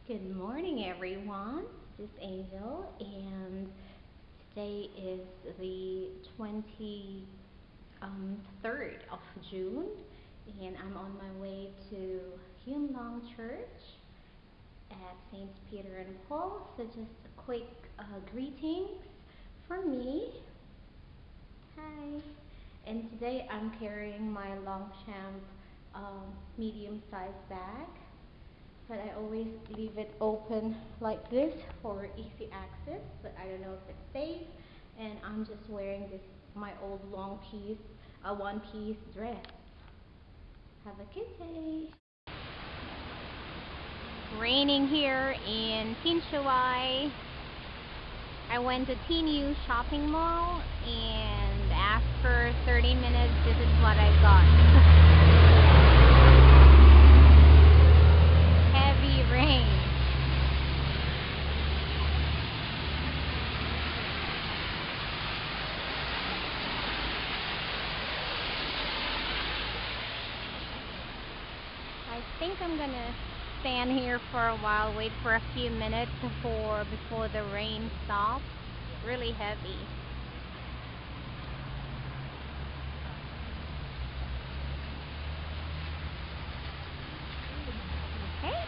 Good morning, everyone. This is Angel, and today is the 23rd of June, and I'm on my way to Yuen Long Church at St. Peter and Paul. So, just a quick greetings from me. Hi. And today I'm carrying my Longchamp medium-sized bag, but I always leave it open like this for easy access, but I don't know if it's safe. And I'm just wearing this my old one piece dress. Have a good day. Raining here in Pinshawi. I went to TNU shopping mall, and after 30 minutes this is what I got. Heavy rain. I think I'm gonna stand here for a while, wait for a few minutes before the rain stops. Really heavy. Okay.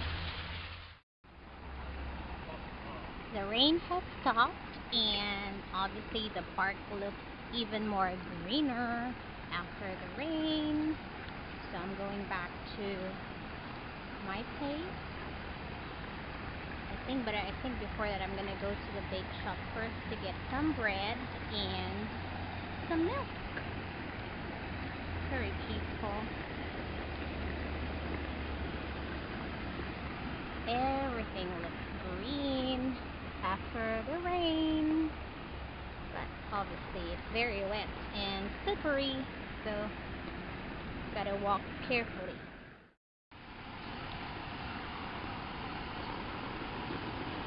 The rain has stopped, and obviously the park looks even more greener after the rain. So I'm going back to my place. I think before that I'm gonna go to the bake shop first to get some bread and some milk. Very peaceful. Everything looks green after the rain, but obviously it's very wet and slippery, so gotta walk carefully.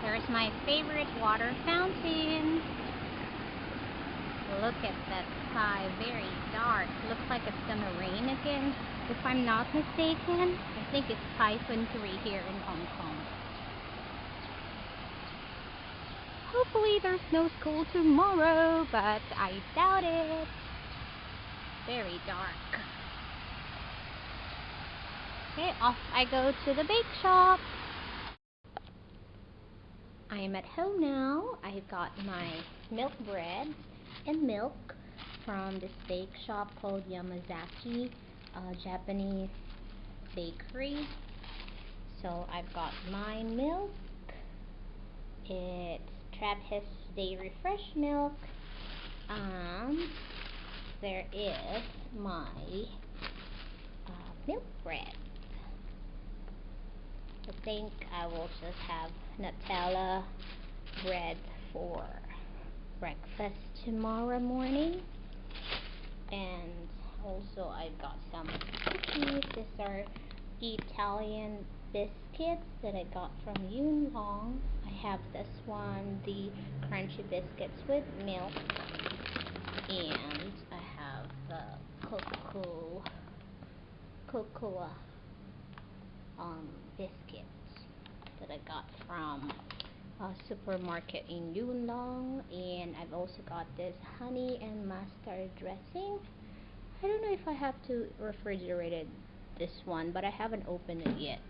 There's my favorite water fountain. Look at that sky, very dark. Looks like it's gonna rain again. If I'm not mistaken, I think it's Typhoon 3 here in Hong Kong. Hopefully there's no school tomorrow, but I doubt it. Very dark. Okay, off I go to the bake shop. I am at home now. I got my milk bread and milk from this bake shop called Yamazaki Japanese bakery. So I've got my milk. It's Trappist Dairy Fresh milk. There is my milk bread. I think I will just have Nutella bread for breakfast tomorrow morning. And also I've got some cookies. These are Italian biscuits that I got from Yuen Long. I have this one, the crunchy biscuits with milk, and I have the cocoa biscuits that I got from a supermarket in Yuen Long, and I've also got this honey and mustard dressing. I don't know if I have to refrigerate this one, but I haven't opened it yet.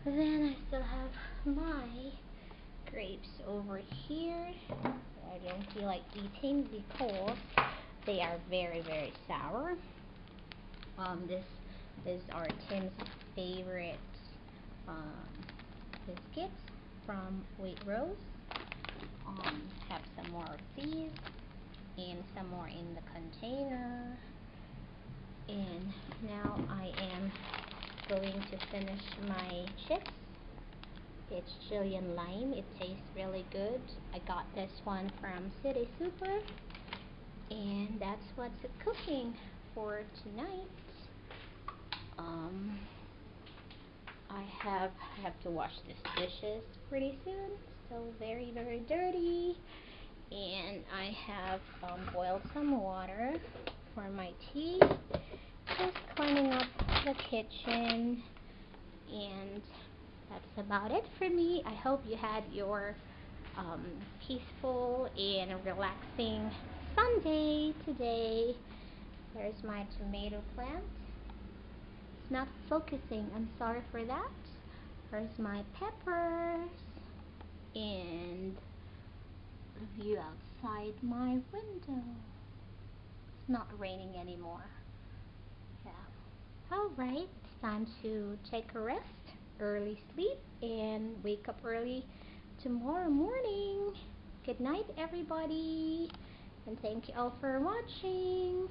Then I still have my grapes over here. I don't feel like eating because they are very, very sour. This is our Tim's favorite biscuits from Waitrose. Have some more of these and some more in the container. And now I am going to finish my chips. It's chili and lime. It tastes really good. I got this one from City Super, and that's what's cooking for tonight. I have to wash these dishes pretty soon. So very, very dirty. And I have boiled some water for my tea. Just cleaning up the kitchen, and that's about it for me. I hope you had your peaceful and relaxing Sunday today. There's my tomato plant. It's not focusing. I'm sorry for that. There's my peppers and the view outside my window. It's not raining anymore. Yeah. Alright, it's time to take a rest, early sleep, and wake up early tomorrow morning. Good night, everybody, and thank you all for watching.